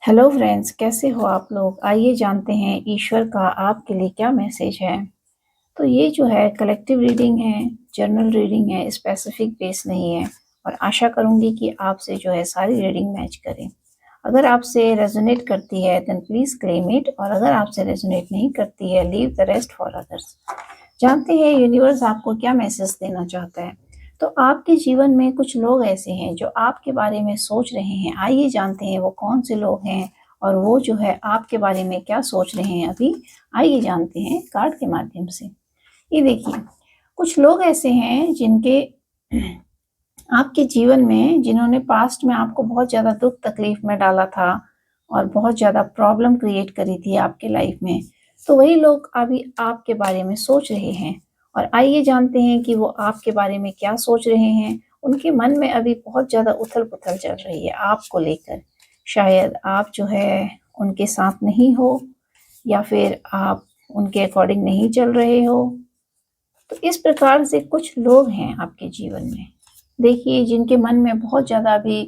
Hello friends, कैसे हो आप लोग। आइए जानते हैं ईश्वर का आपके लिए क्या मैसेज है। तो ये जो है कलेक्टिव रीडिंग है, जर्नल रीडिंग है, स्पेसिफिक बेस नहीं है। और आशा करूंगी कि आपसे जो है सारी रीडिंग मैच करें। अगर आपसे रेजोनेट करती है देन प्लीज क्लेम इट, और अगर आपसे रेजोनेट नहीं करती है leave the rest for others. जानते हैं यूनिवर्स आपको क्या मैसेज देना चाहता है। तो आपके जीवन में कुछ लोग ऐसे हैं जो आपके बारे में सोच रहे हैं। आइए जानते हैं वो कौन से लोग हैं और वो जो है आपके बारे में क्या सोच रहे हैं अभी। आइए जानते हैं कार्ड के माध्यम से। ये देखिए, कुछ लोग ऐसे हैं जिनके आपके जीवन में, जिन्होंने पास्ट में आपको बहुत ज़्यादा दुख तकलीफ में डाला था और बहुत ज़्यादा प्रॉब्लम क्रिएट करी थी आपके लाइफ में। तो वही लोग अभी आपके बारे में सोच रहे हैं। और आइए जानते हैं कि वो आपके बारे में क्या सोच रहे हैं। उनके मन में अभी बहुत ज़्यादा उथल पुथल चल रही है आपको लेकर। शायद आप जो है उनके साथ नहीं हो, या फिर आप उनके अकॉर्डिंग नहीं चल रहे हो। तो इस प्रकार से कुछ लोग हैं आपके जीवन में, देखिए, जिनके मन में बहुत ज़्यादा अभी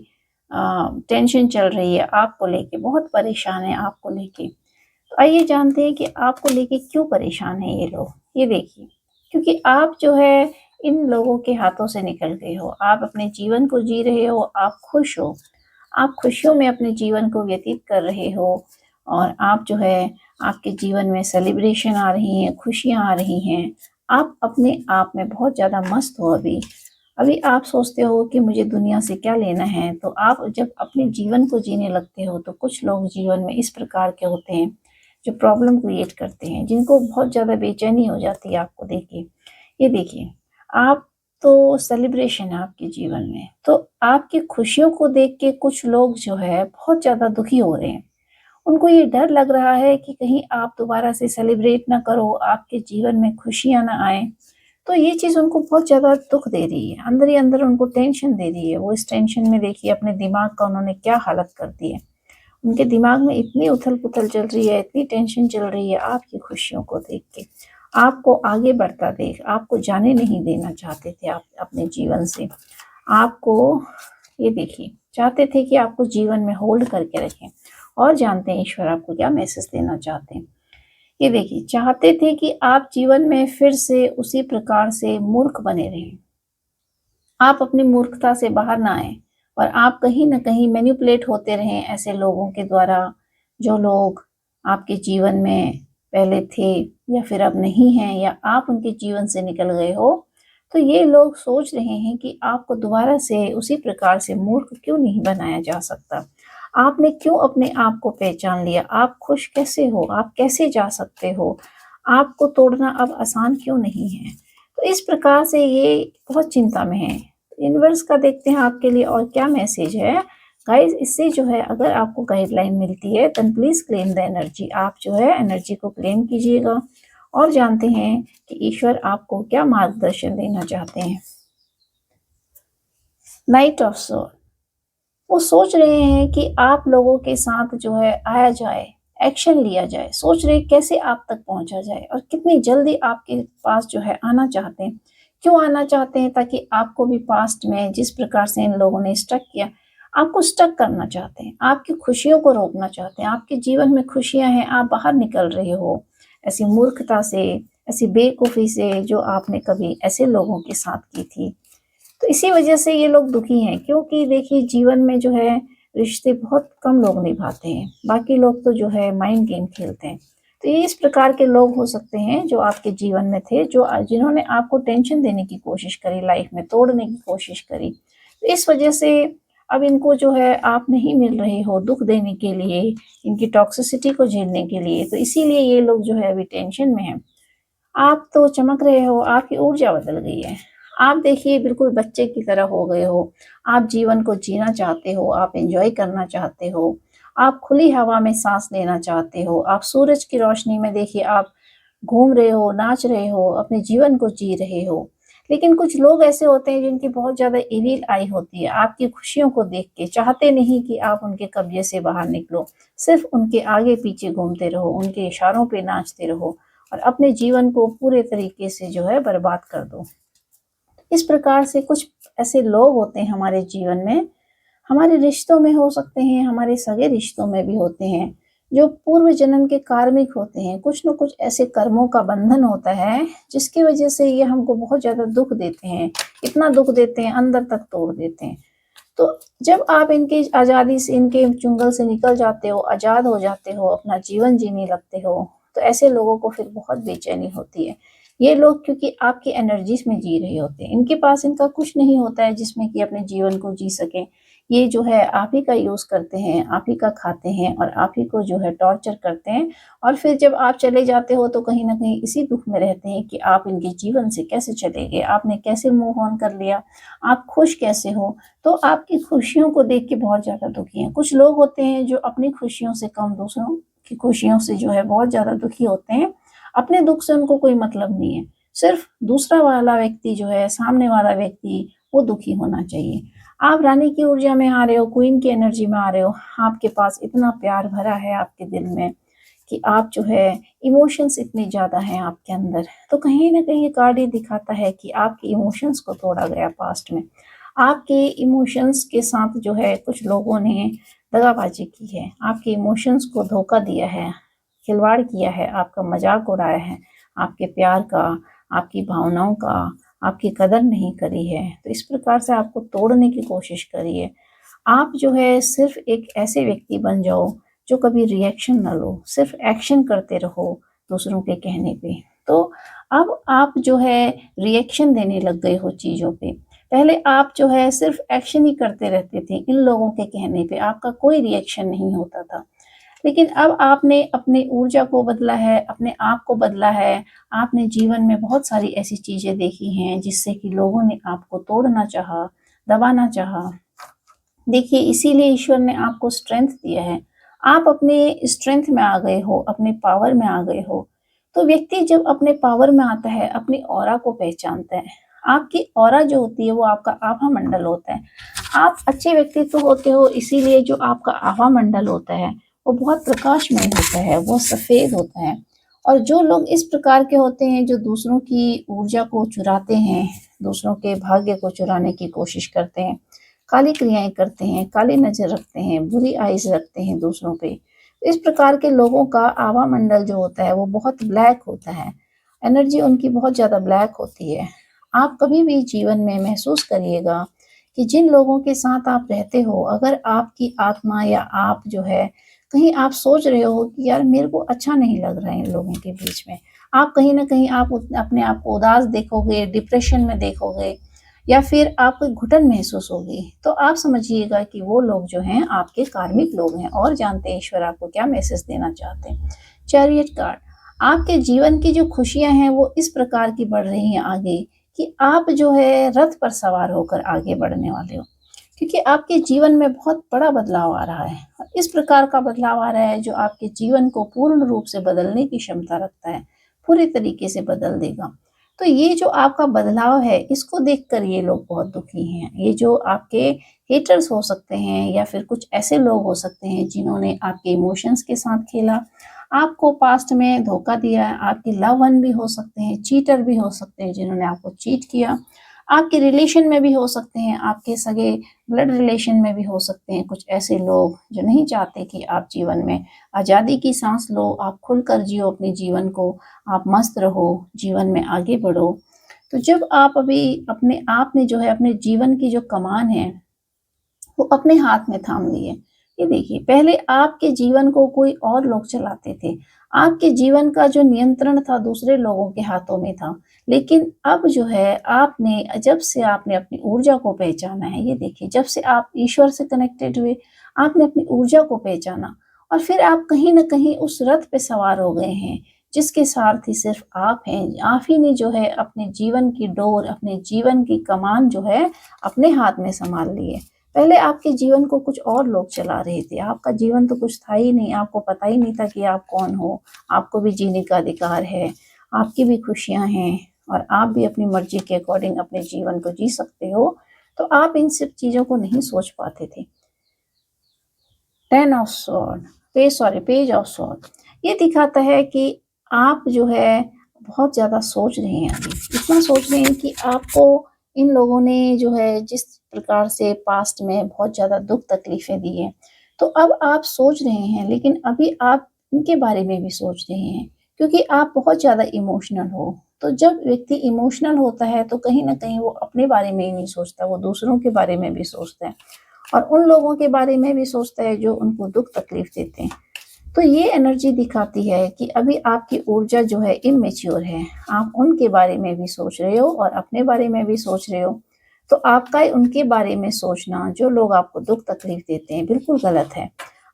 टेंशन चल रही है आपको लेके, बहुत परेशान है आपको लेके। तो आइए जानते हैं कि आपको लेके क्यों परेशान है ये लोग। ये देखिए, क्योंकि आप जो है इन लोगों के हाथों से निकल गए हो। आप अपने जीवन को जी रहे हो, आप खुश हो, आप खुशियों में अपने जीवन को व्यतीत कर रहे हो। और आप जो है, आपके जीवन में सेलिब्रेशन आ रही हैं, खुशियाँ आ रही हैं। आप अपने आप में बहुत ज़्यादा मस्त हो अभी। अभी आप सोचते हो कि मुझे दुनिया से क्या लेना है। तो आप जब अपने जीवन को जीने लगते हो तो कुछ लोग जीवन में इस प्रकार के होते हैं जो प्रॉब्लम क्रिएट करते हैं, जिनको बहुत ज़्यादा बेचैनी हो जाती है आपको देख के। ये देखिए, आप तो सेलिब्रेशन है आपके जीवन में, तो आपकी खुशियों को देख के कुछ लोग जो है बहुत ज़्यादा दुखी हो रहे हैं। उनको ये डर लग रहा है कि कहीं आप दोबारा से सेलिब्रेट ना करो, आपके जीवन में खुशियाँ ना आए। तो ये चीज़ उनको बहुत ज़्यादा दुःख दे रही है, अंदर ही अंदर उनको टेंशन दे रही है। वो इस टेंशन में देखिए अपने दिमाग का उन्होंने क्या हालत कर दी है। उनके दिमाग में इतनी उथल-पुथल चल रही है, इतनी टेंशन चल रही है आपकी खुशियों को देख के। आपको आगे बढ़ता देख, आपको जाने नहीं देना चाहते थे आप अपने जीवन से। आपको, ये देखिए, चाहते थे कि आपको जीवन में होल्ड करके रखें। और जानते हैं ईश्वर आपको क्या मैसेज देना चाहते हैं। ये देखिए, चाहते थे कि आप जीवन में फिर से उसी प्रकार से मूर्ख बने रहें। आप अपनी मूर्खता से बाहर ना आएँ और आप कहीं न कहीं मैनिपुलेट होते रहें ऐसे लोगों के द्वारा, जो लोग आपके जीवन में पहले थे या फिर अब नहीं हैं, या आप उनके जीवन से निकल गए हो। तो ये लोग सोच रहे हैं कि आपको दोबारा से उसी प्रकार से मूर्ख क्यों नहीं बनाया जा सकता। आपने क्यों अपने आप को पहचान लिया? आप खुश कैसे हो? आप कैसे जा सकते हो? आपको तोड़ना अब आसान क्यों नहीं है? तो इस प्रकार से ये बहुत चिंता में हैं। यूनिवर्स का देखते हैं आपके लिए और क्या मैसेज है। गाइस, इससे जो है अगर आपको गाइडलाइन मिलती है then please claim the energy. आप जो है एनर्जी को क्लेम कीजिएगा और जानते हैं कि ईश्वर आपको क्या मार्गदर्शन देना चाहते हैं। नाइट ऑफ सोल, वो सोच रहे हैं कि आप लोगों के साथ जो है आया जाए, एक्शन लिया जाए। सोच रहे कैसे आप तक पहुंचा जाए और कितनी जल्दी आपके पास जो है आना चाहते हैं। क्यों आना चाहते हैं? ताकि आपको भी पास्ट में जिस प्रकार से इन लोगों ने स्टक किया, आपको स्टक करना चाहते हैं। आपकी खुशियों को रोकना चाहते हैं। आपके जीवन में खुशियां हैं, आप बाहर निकल रहे हो ऐसी मूर्खता से, ऐसी बेवकूफ़ी से जो आपने कभी ऐसे लोगों के साथ की थी। तो इसी वजह से ये लोग दुखी हैं, क्योंकि देखिए जीवन में जो है रिश्ते बहुत कम लोग निभाते हैं। बाकी लोग तो जो है माइंड गेम खेलते हैं। तो ये इस प्रकार के लोग हो सकते हैं जो आपके जीवन में थे, जो जिन्होंने आपको टेंशन देने की कोशिश करी, लाइफ में तोड़ने की कोशिश करी। तो इस वजह से अब इनको जो है आप नहीं मिल रहे हो दुख देने के लिए, इनकी टॉक्सिसिटी को झेलने के लिए। तो इसीलिए ये लोग जो है अभी टेंशन में हैं। आप तो चमक रहे हो, आपकी ऊर्जा बदल गई है। आप देखिए बिल्कुल बच्चे की तरह हो गए हो। आप जीवन को जीना चाहते हो, आप एन्जॉय करना चाहते हो, आप खुली हवा में साँस लेना चाहते हो, आप सूरज की रोशनी में देखिए आप घूम रहे हो, नाच रहे हो, अपने जीवन को जी रहे हो। लेकिन कुछ लोग ऐसे होते हैं जिनकी बहुत ज़्यादा इविल आई होती है, आपकी खुशियों को देख के चाहते नहीं कि आप उनके कब्ज़े से बाहर निकलो। सिर्फ़ उनके आगे-पीछे घूमते रहो, उनके इशारों पे नाचते रहो और अपने जीवन को पूरे तरीके से जो है बर्बाद कर दो। इस प्रकार से कुछ ऐसे लोग होते हैं हमारे जीवन में, हमारे रिश्तों में हो सकते हैं, हमारे सगे रिश्तों में भी होते हैं, जो पूर्व जन्म के कार्मिक होते हैं। कुछ न कुछ ऐसे कर्मों का बंधन होता है, जिसकी वजह से ये हमको बहुत ज़्यादा दुःख देते हैं। इतना दुःख देते हैं, अंदर तक तोड़ देते हैं। तो जब आप इनकी आज़ादी से, इनके चुंगल से निकल जाते हो, आज़ाद हो जाते हो, अपना जीवन जीने लगते हो, तो ऐसे लोगों को फिर बहुत बेचैनी होती है। ये लोग क्योंकि आपकी एनर्जीज़ में जी रहे होते हैं, इनके पास इनका कुछ नहीं होता है जिसमें कि अपने जीवन को जी सकें। ये जो है आप ही का यूज़ करते हैं, आप ही का खाते हैं और आप ही को जो है टॉर्चर करते हैं, और फिर जब आप चले जाते हो तो कहीं न कहीं इसी दुःख में रहते हैं कि आप इनके जीवन से कैसे चले गए, आपने कैसे मूव ऑन कर लिया, आप खुश कैसे हो? तो आपकी खुशियों को देख के बहुत ज़्यादा दुखी हैं। कुछ लोग होते हैं जो अपनी खुशियों से कम दूसरों की खुशियों से जो है बहुत ज़्यादा दुखी होते हैं। अपने दुःख से उनको कोई मतलब नहीं है। सिर्फ़ दूसरा वाला व्यक्ति जो है, सामने वाला व्यक्ति, वो दुखी होना चाहिए। आप रानी की ऊर्जा में आ रहे हो, क्वीन की एनर्जी में आ रहे हो, आपके पास इतना प्यार भरा है आपके दिल में कि आप जो है इमोशंस इतने ज़्यादा हैं आपके अंदर। तो कहीं न कहीं ये कार्ड ये दिखाता है कि आपके इमोशंस को तोड़ा गया पास्ट में। आपके इमोशंस के साथ जो है कुछ लोगों ने दगाबाजी की है, आपके इमोशंस को धोखा दिया है, खिलवाड़ किया है, आपका मज़ाक उड़ाया है, आपके प्यार का, आपकी भावनाओं का, आपकी कदर नहीं करी है। तो इस प्रकार से आपको तोड़ने की कोशिश करी है। आप जो है सिर्फ़ एक ऐसे व्यक्ति बन जाओ जो कभी रिएक्शन ना लो, सिर्फ़ एक्शन करते रहो दूसरों के कहने पे। तो अब आप जो है रिएक्शन देने लग गए हो चीज़ों पे। पहले आप जो है सिर्फ़ एक्शन ही करते रहते थे इन लोगों के कहने पे, आपका कोई रिएक्शन नहीं होता था। लेकिन अब आपने अपनी ऊर्जा को बदला है, अपने आप को बदला है, आपने जीवन में बहुत सारी ऐसी चीज़ें देखी हैं जिससे कि लोगों ने आपको तोड़ना चाहा, दबाना चाहा। देखिए इसीलिए ईश्वर ने आपको स्ट्रेंथ दिया है। आप अपने स्ट्रेंथ में आ गए हो, अपने पावर में आ गए हो। तो व्यक्ति जब अपने पावर में आता है, अपनी ऑरा को पहचानता है। आपकी ऑरा जो होती है वो आपका आभा मंडल होता है। आप अच्छे व्यक्तित्व होते हो, इसीलिए जो आपका आभा मंडल होता है, वो बहुत प्रकाशमय होता है, वो सफ़ेद होता है। और जो लोग इस प्रकार के होते हैं जो दूसरों की ऊर्जा को चुराते हैं, दूसरों के भाग्य को चुराने की कोशिश करते हैं, काली क्रियाएँ करते हैं, काली नज़र रखते हैं, बुरी आइज़ रखते हैं दूसरों पे। इस प्रकार के लोगों का आभा मंडल जो होता है वो बहुत ब्लैक होता है। एनर्जी उनकी बहुत ज़्यादा ब्लैक होती है। आप कभी भी जीवन में महसूस करिएगा कि जिन लोगों के साथ आप रहते हो, अगर आपकी आत्मा या आप जो है कहीं आप सोच रहे हो कि यार मेरे को अच्छा नहीं लग रहा है इन लोगों के बीच में। आप कहीं न कहीं आप अपने आप को उदास देखोगे, डिप्रेशन में देखोगे, या फिर आपको घुटन महसूस होगी, तो आप समझिएगा कि वो लोग जो हैं आपके कार्मिक लोग हैं और जानते हैं ईश्वर आपको क्या मैसेज देना चाहते हैं। चैरियट कार्ड, आपके जीवन की जो खुशियाँ हैं वो इस प्रकार की बढ़ रही हैं आगे कि आप जो है रथ पर सवार होकर आगे बढ़ने वाले हो। क्योंकि आपके जीवन में बहुत बड़ा बदलाव आ रहा है। और इस प्रकार का बदलाव आ रहा है जो आपके जीवन को पूर्ण रूप से बदलने की क्षमता रखता है, पूरे तरीके से बदल देगा। तो ये जो आपका बदलाव है, इसको देखकर ये लोग बहुत दुखी हैं। ये जो आपके हेटर्स हो सकते हैं या फिर कुछ ऐसे लोग हो सकते हैं जिन्होंने आपके इमोशंस के साथ खेला, आपको पास्ट में धोखा दिया है, आपके लव वन भी हो सकते हैं, चीटर भी हो सकते हैं जिन्होंने आपको चीट किया, आपके रिलेशन में भी हो सकते हैं, आपके सगे ब्लड रिलेशन में भी हो सकते हैं कुछ ऐसे लोग जो नहीं चाहते कि आप जीवन में आज़ादी की सांस लो, आप खुलकर जियो अपने जीवन को, आप मस्त रहो, जीवन में आगे बढ़ो। तो जब आप अभी अपने आप ने जो है अपने जीवन की जो कमान है, वो अपने हाथ में थाम लिए। ये देखिए, पहले आपके जीवन को कोई और लोग चलाते थे। आपके जीवन का जो नियंत्रण था दूसरे लोगों के हाथों में था। लेकिन अब जो है आपने जब से आपने अपनी ऊर्जा को पहचाना है, ये देखिए जब से आप ईश्वर से कनेक्टेड हुए, आपने अपनी ऊर्जा को पहचाना और फिर आप कहीं न कहीं उस रथ पे सवार हो गए हैं, जिसके सारथी सिर्फ़ आप हैं। आप ही ने जो है अपने जीवन की डोर, अपने जीवन की कमान जो है अपने हाथ में सँभाल ली है। पहले आपके जीवन को कुछ और लोग चला रहे थे, आपका जीवन तो कुछ था ही नहीं, आपको पता ही नहीं था कि आप कौन हो, आपको भी जीने का अधिकार है, आपकी भी खुशियाँ हैं और आप भी अपनी मर्ज़ी के अकॉर्डिंग अपने जीवन को जी सकते हो, तो आप इन सब चीज़ों को नहीं सोच पाते थे। 10 of sword, page of sword, ये दिखाता है कि आप जो है बहुत ज़्यादा सोच रहे हैं अभी, इतना सोच रहे हैं कि आपको इन लोगों ने जो है जिस प्रकार से पास्ट में बहुत ज़्यादा दुःख तकलीफ़ें दी हैं, तो अब आप सोच रहे हैं, लेकिन अभी आप इनके बारे में भी सोच रहे हैं, क्योंकि आप बहुत ज़्यादा इमोशनल हो। तो जब व्यक्ति इमोशनल होता है, तो कहीं न कहीं वो अपने बारे में ही नहीं सोचता, वो दूसरों के बारे में भी सोचता है और उन लोगों के बारे में भी सोचता है जो उनको दुःख तकलीफ़ देते हैं। तो ये एनर्जी दिखाती है कि अभी आपकी ऊर्जा जो है इमैच्योर है। आप उनके बारे में भी सोच रहे हो और अपने बारे में भी सोच रहे हो। तो आपका उनके बारे में सोचना, जो लोग आपको दुःख तकलीफ़ देते हैं, बिल्कुल गलत है।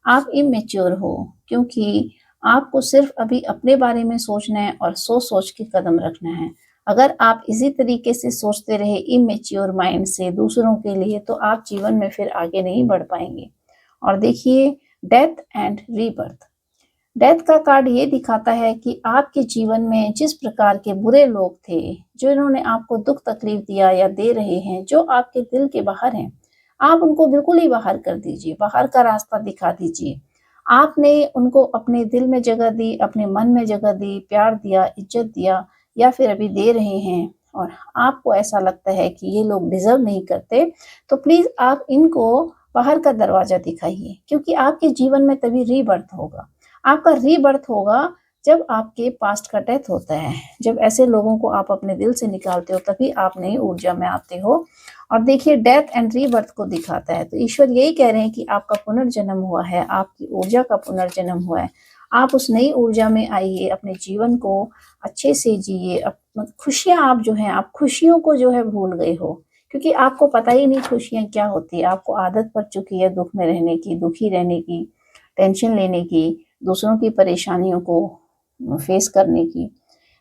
आप इमैच्योर हो, क्योंकि आपको सिर्फ़ अभी अपने बारे में सोचना है और सोच-सोच के कदम रखना है। अगर आप इसी तरीके से सोचते रहे इमैच्योर माइंड से दूसरों के लिए, तो आप जीवन में फिर आगे नहीं बढ़ पाएँगे। और देखिए, डेथ एंड रीबर्थ। डेथ का कार्ड ये दिखाता है कि आपके जीवन में जिस प्रकार के बुरे लोग थे, जिन्होंने आपको दुःख तकलीफ दिया या दे रहे हैं, जो आपके दिल के बाहर हैं, आप उनको बिल्कुल ही बाहर कर दीजिए, बाहर का रास्ता दिखा दीजिए। आपने उनको अपने दिल में जगह दी, अपने मन में जगह दी, प्यार दिया, इज़्ज़त दिया या फिर अभी दे रहे हैं और आपको ऐसा लगता है कि ये लोग डिज़र्व नहीं करते, तो प्लीज़ आप इनको बाहर का दरवाज़ा दिखाइए, क्योंकि आपके जीवन में तभी रीबर्थ होगा। आपका रीबर्थ होगा जब आपके पास्ट का डेथ होता है। जब ऐसे लोगों को आप अपने दिल से निकालते हो, तभी आप नई ऊर्जा में आते हो। और देखिए, डेथ एंड रीबर्थ को दिखाता है, तो ईश्वर यही कह रहे हैं कि आपका पुनर्जन्म हुआ है, आपकी ऊर्जा का पुनर्जन्म हुआ है। आप उस नई ऊर्जा में आइए, अपने जीवन को अच्छे से जिए। खुशियाँ आप जो हैं, आप खुशियों को जो है भूल गए हो, क्योंकि आपको पता ही नहीं खुशियाँ क्या होती है। आपको आदत पड़ चुकी है दुःख में रहने की, दुखी रहने की, टेंशन लेने की, दूसरों की परेशानियों को फेस करने की।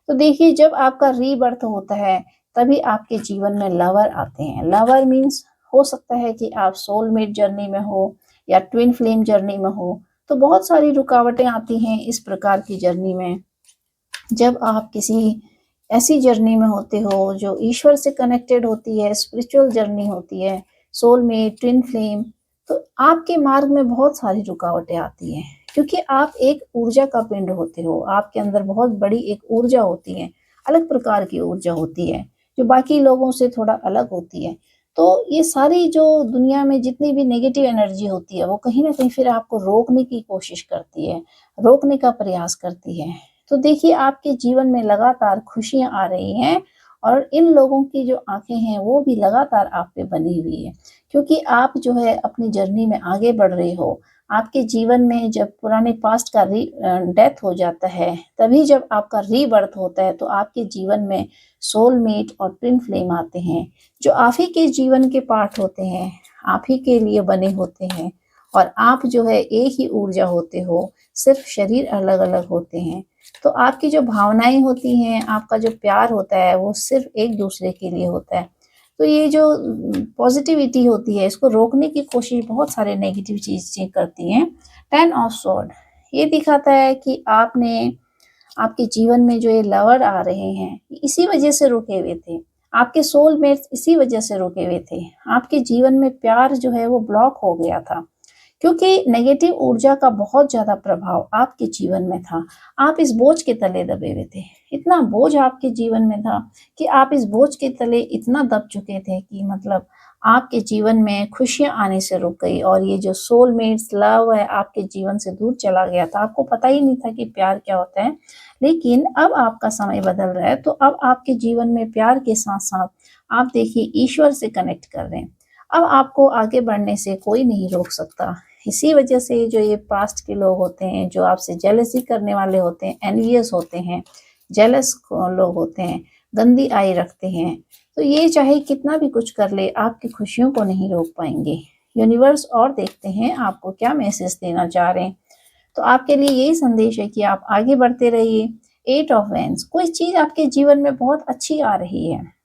तो देखिए, जब आपका रीबर्थ होता है, तभी आपके जीवन में लवर आते हैं। लवर मीन्स हो सकता है कि आप सोलमेट जर्नी में हो या ट्विन फ्लेम जर्नी में हो। तो बहुत सारी रुकावटें आती हैं इस प्रकार की जर्नी में। जब आप किसी ऐसी जर्नी में होते हो जो ईश्वर से कनेक्टेड होती है, स्पिरिचुअल जर्नी होती है, सोलमेट, ट्विन फ्लेम, तो आपके मार्ग में बहुत सारी रुकावटें आती हैं, क्योंकि आप एक ऊर्जा का पिंड होते हो। आपके अंदर बहुत बड़ी एक ऊर्जा होती है, अलग प्रकार की ऊर्जा होती है, जो बाकी लोगों से थोड़ा अलग होती है। तो ये सारी जो दुनिया में जितनी भी नेगेटिव एनर्जी होती है, वो कहीं न कहीं फिर आपको रोकने की कोशिश करती है, रोकने का प्रयास करती है। तो देखिए, आपके जीवन में लगातार खुशियाँ आ रही हैं और इन लोगों की जो आँखें हैं, वो भी लगातार आप पे बनी हुई है, क्योंकि आप जो है अपनी जर्नी में आगे बढ़ रहे हो। आपके जीवन में जब पुराने पास्ट का डेथ हो जाता है, तभी जब आपका रीबर्थ होता है, तो आपके जीवन में सोलमेट और ट्विन फ्लेम आते हैं, जो आप ही के जीवन के पार्ट होते हैं, आप ही के लिए बने होते हैं और आप जो है एक ही ऊर्जा होते हो, सिर्फ़ शरीर अलग-अलग होते हैं। तो आपकी जो भावनाएँ होती हैं, आपका जो प्यार होता है, वो सिर्फ़ एक-दूसरे के लिए होता है। तो ये जो पॉज़िटिविटी होती है, इसको रोकने की कोशिश बहुत सारे नेगेटिव चीज़ें करती हैं। 10 ऑफ स्वॉर्ड ये दिखाता है कि आपने आपके जीवन में जो ये लवर आ रहे हैं, इसी वजह से रुके हुए थे। आपके सोलमेट्स इसी वजह से रुके हुए थे। आपके जीवन में प्यार जो है वो ब्लॉक हो गया था। क्योंकि नेगेटिव ऊर्जा का बहुत ज़्यादा प्रभाव आपके जीवन में था। आप इस बोझ के तले दबे हुए थे। इतना बोझ आपके जीवन में था कि आप इस बोझ के तले इतना दब चुके थे कि मतलब आपके जीवन में खुशियाँ आने से रुक गई और ये जो सोलमेट्स, लव है, आपके जीवन से दूर चला गया था। आपको पता ही नहीं था कि प्यार क्या होता है। लेकिन अब आपका समय बदल रहा है, तो अब आपके जीवन में प्यार के साथ-साथ आप देखिए ईश्वर से कनेक्ट कर रहे हैं। अब आपको आगे बढ़ने से कोई नहीं रोक सकता। इसी वजह से जो ये पास्ट के लोग होते हैं, जो आपसे जेलसी करने वाले होते हैं, एनवियस होते हैं, जेलस लोग होते हैं, गंदी आई रखते हैं, तो ये चाहे कितना भी कुछ कर ले, आपकी खुशियों को नहीं रोक पाएँगे। यूनिवर्स और देखते हैं आपको क्या मैसेज देना चाह रहे हैं। तो आपके लिए यही संदेश है कि आप आगे बढ़ते रहिए। 8 ऑफ वैंड्स कोई चीज़ आपके जीवन में बहुत अच्छी आ रही है।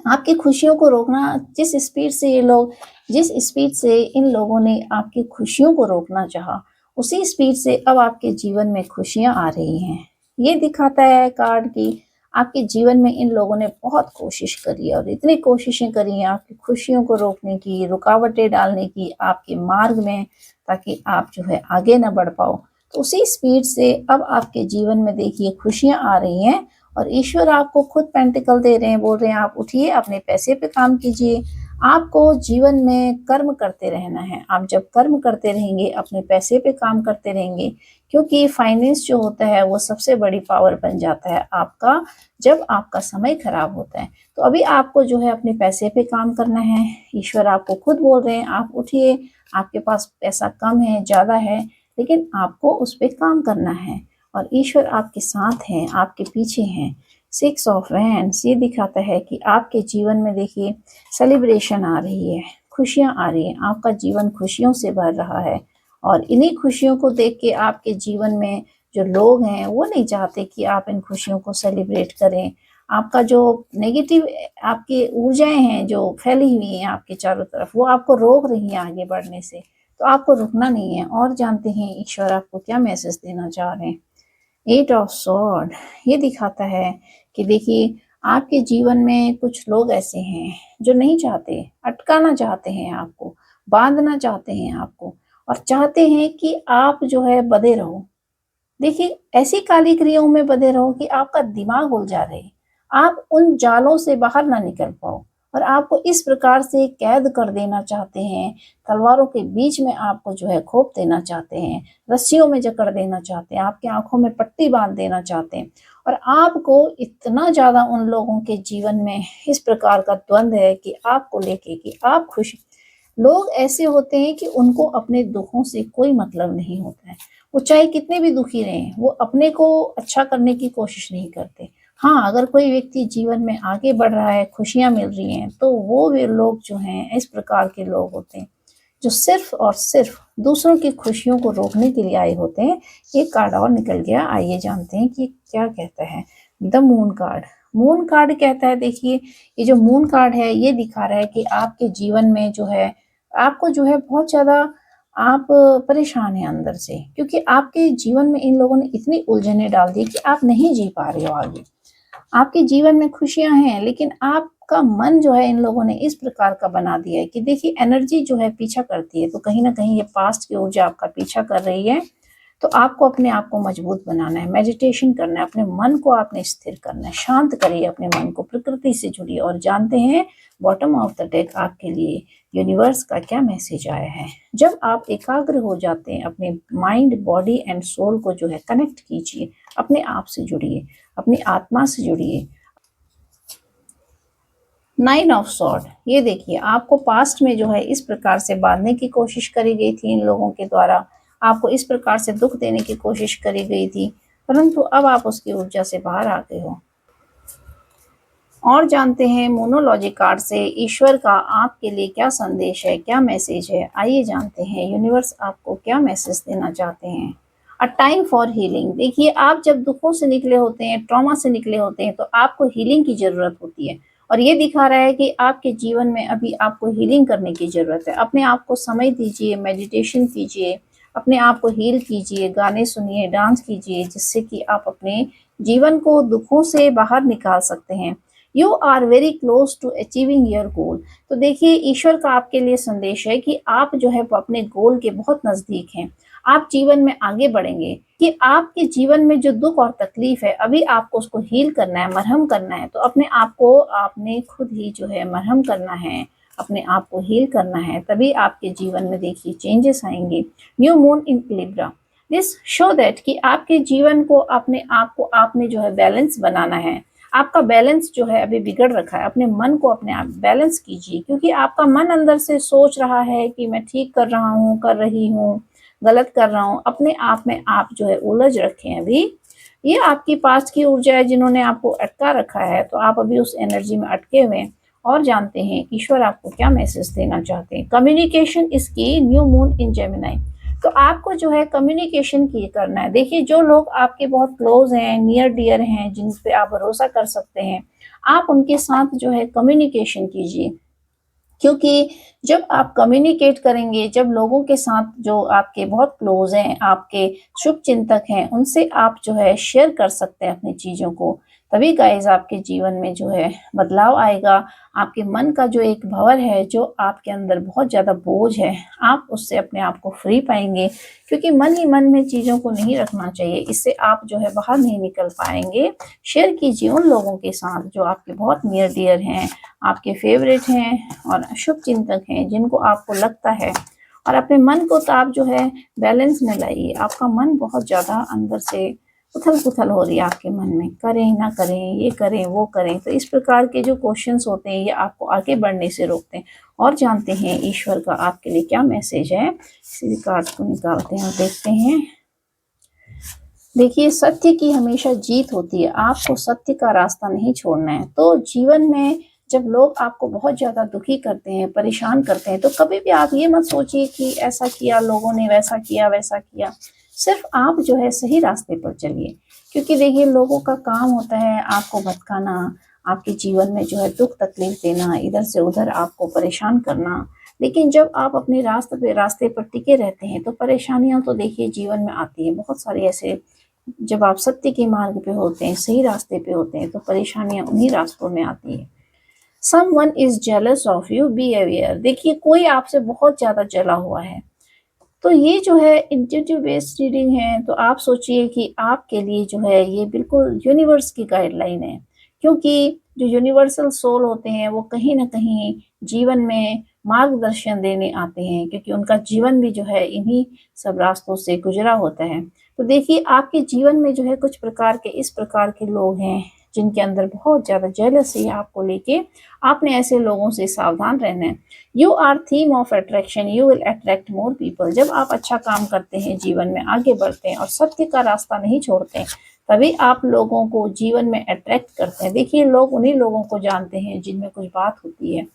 आपकी खुशियों को रोकना जिस स्पीड से इन लोगों ने आपकी खुशियों को रोकना चाहा, उसी स्पीड से अब आपके जीवन में खुशियाँ आ रही हैं। ये दिखाता है कार्ड कि आपके जीवन में इन लोगों ने बहुत कोशिश करी है और इतनी कोशिशें करी हैं आपकी खुशियों को रोकने की, रुकावटें डालने की आपके मार्ग में, ताकि आप जो है आगे ना बढ़ पाओ। तो उसी स्पीड से अब आपके जीवन में देखिए खुशियाँ आ रही हैं और ईश्वर आपको खुद पेंटिकल दे रहे हैं, बोल रहे हैं आप उठिए, अपने पैसे पे काम कीजिए। आपको जीवन में कर्म करते रहना है। आप जब कर्म करते रहेंगे, अपने पैसे पे काम करते रहेंगे, क्योंकि फाइनेंस जो होता है वो सबसे बड़ी पावर बन जाता है आपका, जब आपका समय खराब होता है। तो अभी आपको जो है अपने पैसे पे काम करना है। ईश्वर आपको खुद बोल रहे हैं आप उठिए, आपके पास पैसा कम है, ज़्यादा है, लेकिन आपको उस पे काम करना है और ईश्वर आपके साथ हैं, आपके पीछे हैं। 6 ऑफ वैंड्स ये दिखाता है कि आपके जीवन में देखिए सेलिब्रेशन आ रही है, खुशियाँ आ रही हैं, आपका जीवन खुशियों से भर रहा है और इन्हीं खुशियों को देख के आपके जीवन में जो लोग हैं वो नहीं चाहते कि आप इन खुशियों को सेलिब्रेट करें। आपका जो नेगेटिव आपकी ऊर्जाएं हैं जो फैली हुई हैं आपके चारों तरफ, वो आपको रोक रही हैं आगे बढ़ने से। तो आपको रुकना नहीं है। और जानते हैं ईश्वर आपको क्या मैसेज देना चाह रहे हैं। 8 ऑफ स्वॉर्ड ये दिखाता है कि देखिए आपके जीवन में कुछ लोग ऐसे हैं जो नहीं चाहते, अटकाना चाहते हैं आपको, बांधना चाहते हैं आपको और चाहते हैं कि आप जो है बंधे रहो। देखिए ऐसी काली क्रियाओं में बंधे रहो कि आपका दिमाग उलझा रहे, आप उन जालों से बाहर ना निकल पाओ और आपको इस प्रकार से कैद कर देना चाहते हैं, तलवारों के बीच में आपको जो है खोप देना चाहते हैं, रस्सियों में जकड़ देना चाहते हैं, आपकी आंखों में पट्टी बांध देना चाहते हैं और आपको इतना ज़्यादा उन लोगों के जीवन में इस प्रकार का द्वंद है कि आपको लेके कि आप खुश। लोग ऐसे होते हैं कि उनको अपने दुखों से कोई मतलब नहीं होता है। वो चाहे कितने भी दुखी रहें, वो अपने को अच्छा करने की कोशिश नहीं करते। हाँ, अगर कोई व्यक्ति जीवन में आगे बढ़ रहा है, खुशियाँ मिल रही हैं, तो वो वे लोग जो हैं इस प्रकार के लोग होते हैं, जो सिर्फ़ और सिर्फ़ दूसरों की खुशियों को रोकने के लिए आए होते हैं। एक कार्ड और निकल गया, आइए जानते हैं कि क्या कहता है। The moon card. Moon card कहता है देखिए, ये जो मून कार्ड है ये दिखा रहा है कि आपके जीवन में जो है आपको जो है बहुत ज़्यादा आप परेशान हैं अंदर से, क्योंकि आपके जीवन में इन लोगों ने इतनी उलझनें डाल दी कि आप नहीं जी पा रहे हो आगे। आपके जीवन में खुशियाँ हैं, लेकिन आपका मन जो है इन लोगों ने इस प्रकार का बना दिया है कि देखिए एनर्जी जो है पीछा करती है, तो कहीं न कहीं ये पास्ट की ऊर्जा आपका पीछा कर रही है। तो आपको अपने आप को मजबूत बनाना है, मेडिटेशन करना है, अपने मन को आपने स्थिर करना है, शांत करिए अपने मन को, प्रकृति से जुड़िए और जानते हैं बॉटम ऑफ द डेक आपके लिए यूनिवर्स का क्या मैसेज आया है। जब आप एकाग्र हो जाते हैं, अपने माइंड, बॉडी एंड सोल को जो है कनेक्ट कीजिए, अपने आप से जुड़िए, अपनी आत्मा से जुड़िए। 9 ऑफ स्वॉर्ड ये देखिए आपको पास्ट में जो है इस प्रकार से बांधने की कोशिश करी गई थी इन लोगों के द्वारा, आपको इस प्रकार से दुख देने की कोशिश करी गई थी, परंतु अब आप उसकी ऊर्जा से बाहर आ गए हो। और जानते हैं मोनोलॉजी कार्ड से ईश्वर का आपके लिए क्या संदेश है, क्या मैसेज है। आइए जानते हैं यूनिवर्स आपको क्या मैसेज देना चाहते हैं। A time for healing. देखिए आप जब दुखों से निकले होते हैं, ट्रॉमा से निकले होते हैं, तो आपको हीलिंग की ज़रूरत होती है और ये दिखा रहा है कि आपके जीवन में अभी आपको हीलिंग करने की ज़रूरत है। अपने आप को समय दीजिए, मेडिटेशन कीजिए, अपने आप को हील कीजिए, गाने सुनिए, डांस कीजिए, जिससे कि आप अपने जीवन को दुखों से बाहर निकाल सकते हैं। You are very close to achieving your goal. तो देखिए ईश्वर का आपके लिए संदेश है कि आप जो है वो अपने गोल के बहुत नज़दीक हैं। आप जीवन में आगे बढ़ेंगे कि आपके जीवन में जो दुख और तकलीफ है अभी आपको उसको हील करना है, मरहम करना है। तो अपने आप को आपने खुद ही जो है मरहम करना है, अपने आप को हील करना है, तभी आपके जीवन में देखिए चेंजेस आएंगे। New moon in Libra this show that कि आपके जीवन को अपने आप को आपने जो है बैलेंस बनाना है। आपका बैलेंस जो है अभी बिगड़ रखा है, अपने मन को अपने आप बैलेंस कीजिए, क्योंकि आपका मन अंदर से सोच रहा है कि मैं ठीक कर रहा हूँ, कर रही हूँ, गलत कर रहा हूँ। अपने आप में आप जो है उलझ रखे हैं अभी। ये आपकी पास्ट की ऊर्जा है जिन्होंने आपको अटका रखा है, तो आप अभी उस एनर्जी में अटके हुए हैं। और जानते हैं ईश्वर आपको क्या मैसेज देना चाहते हैं। कम्युनिकेशन इज की। New moon in Gemini. तो आपको जो है कम्युनिकेशन की करना है। देखिए जो लोग आपके बहुत क्लोज हैं, नियर डियर हैं, जिन पे आप भरोसा कर सकते हैं, आप उनके साथ जो है कम्युनिकेशन कीजिए, क्योंकि जब आप कम्युनिकेट करेंगे, जब लोगों के साथ जो आपके बहुत क्लोज हैं, आपके शुभ चिंतक हैं, उनसे आप जो है शेयर कर सकते हैं अपनी चीज़ों को, तभी गाइस आपके जीवन में जो है बदलाव आएगा। आपके मन का जो एक भंवर है, जो आपके अंदर बहुत ज़्यादा बोझ है, आप उससे अपने आप को फ्री पाएंगे, क्योंकि मन ही मन में चीज़ों को नहीं रखना चाहिए। इससे आप जो है बाहर नहीं निकल पाएंगे। शेयर कीजिए उन लोगों के साथ जो आपके बहुत नियर डियर हैं, आपके फेवरेट हैं और शुभ चिंतक हैं, जिनको आपको लगता है। और अपने मन को तो आप जो है बैलेंस में लाइए। आपका मन बहुत ज़्यादा अंदर से उथल पुथल हो रही है आपके मन में, करें ना करें, ये करें वो करें। तो इस प्रकार के जो क्वेश्चंस होते हैं, ये आपको आगे बढ़ने से रोकते हैं। और जानते हैं ईश्वर का आपके लिए क्या मैसेज है। इसी कार्ड को निकालते हैं और देखते हैं। देखिए, सत्य की हमेशा जीत होती है। आपको सत्य का रास्ता नहीं छोड़ना है। तो जीवन में जब लोग आपको बहुत ज़्यादा दुखी करते हैं, परेशान करते हैं, तो कभी भी आप ये मत सोचिए कि ऐसा किया लोगों ने, वैसा किया, वैसा किया। सिर्फ आप जो है सही रास्ते पर चलिए, क्योंकि देखिए लोगों का काम होता है आपको भटकाना, आपके जीवन में जो है दुख तकलीफ देना, इधर से उधर आपको परेशान करना। लेकिन जब आप अपने रास्ते पर टिके रहते हैं, तो परेशानियां तो देखिए जीवन में आती है बहुत सारी। ऐसे जब आप सत्य के मार्ग पे होते हैं, सही रास्ते पे होते हैं, तो परेशानियां उन्हीं रास्तों में आती है। Someone is jealous of you, be aware. देखिए, कोई आपसे बहुत ज्यादा जला हुआ है। तो ये जो है इंट्यूटिव बेस्ड रीडिंग है। तो आप सोचिए कि आपके लिए जो है ये बिल्कुल यूनिवर्स की गाइडलाइन है, क्योंकि जो यूनिवर्सल सोल होते हैं वो कहीं ना कहीं जीवन में मार्गदर्शन देने आते हैं, क्योंकि उनका जीवन भी जो है इन्हीं सब रास्तों से गुजरा होता है। तो देखिए, आपके जीवन में जो है कुछ प्रकार के इस प्रकार के लोग हैं जिनके अंदर बहुत ज़्यादा जेलसी है आपको लेके। आपने ऐसे लोगों से सावधान रहना है। You are theme of attraction, you will attract more people. जब आप अच्छा काम करते हैं, जीवन में आगे बढ़ते हैं और सत्य का रास्ता नहीं छोड़ते, तभी आप लोगों को जीवन में अट्रैक्ट करते हैं। देखिए, लोग उन्हीं लोगों को जानते हैं जिनमें कुछ बात होती है।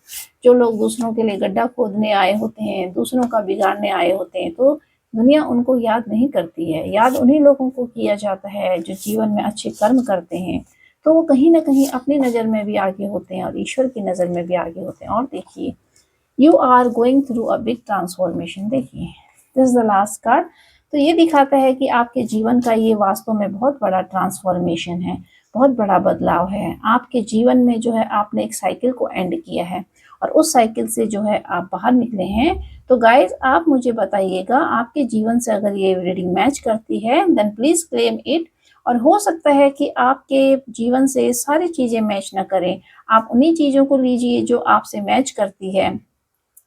जो लोग दूसरों के लिए गड्ढा खोदने आए होते हैं, दूसरों का बिगाड़ने आए होते हैं, तो दुनिया उनको याद नहीं करती है। याद उन्हीं लोगों को किया जाता है जो जीवन में अच्छे कर्म करते हैं। तो वो कहीं ना कहीं अपनी नज़र में भी आगे होते हैं और ईश्वर की नज़र में भी आगे होते हैं। और देखिए, you are going through a big transformation. देखिए, this is the last card. तो ये दिखाता है कि आपके जीवन का ये वास्तव में बहुत बड़ा ट्रांसफॉर्मेशन है, बहुत बड़ा बदलाव है। आपके जीवन में जो है आपने एक साइकिल को एंड किया है और उस साइकिल से जो है आप बाहर निकले हैं। तो गाइज, आप मुझे बताइएगा, आपके जीवन से अगर ये रीडिंग मैच करती है देन प्लीज क्लेम इट। और हो सकता है कि आपके जीवन से सारी चीजें मैच ना करें। आप उन्हीं चीजों को लीजिए जो आपसे मैच करती है।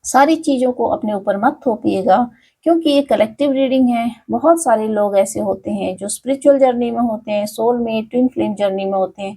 सारी चीज़ों को अपने ऊपर मत थोपिएगा, क्योंकि ये कलेक्टिव रीडिंग है। बहुत सारे लोग ऐसे होते हैं जो स्पिरिचुअल जर्नी में होते हैं, सोलमेट, ट्विन फ्लेम जर्नी में होते हैं।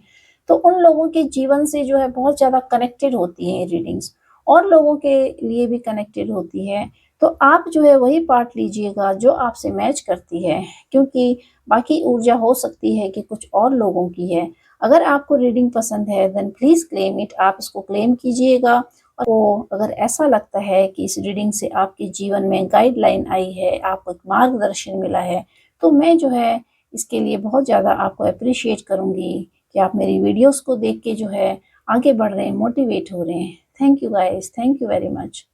तो उन लोगों के जीवन से जो है बहुत ज़्यादा कनेक्टेड होती है रीडिंग्स, और लोगों के लिए भी कनेक्टेड होती है। तो आप जो है वही पार्ट लीजिएगा जो आपसे मैच करती है, क्योंकि बाकी ऊर्जा हो सकती है कि कुछ और लोगों की है। अगर आपको रीडिंग पसंद है देन प्लीज़ क्लेम इट, आप इसको क्लेम कीजिएगा। तो अगर ऐसा लगता है कि इस रीडिंग से आपके जीवन में गाइडलाइन आई है, आपको एक मार्गदर्शन मिला है, तो मैं जो है इसके लिए बहुत ज़्यादा आपको अप्रिशिएट करूँगी कि आप मेरी वीडियोस को देख के जो है आगे बढ़ रहे हैं, मोटिवेट हो रहे हैं। Thank you guys, thank you very much.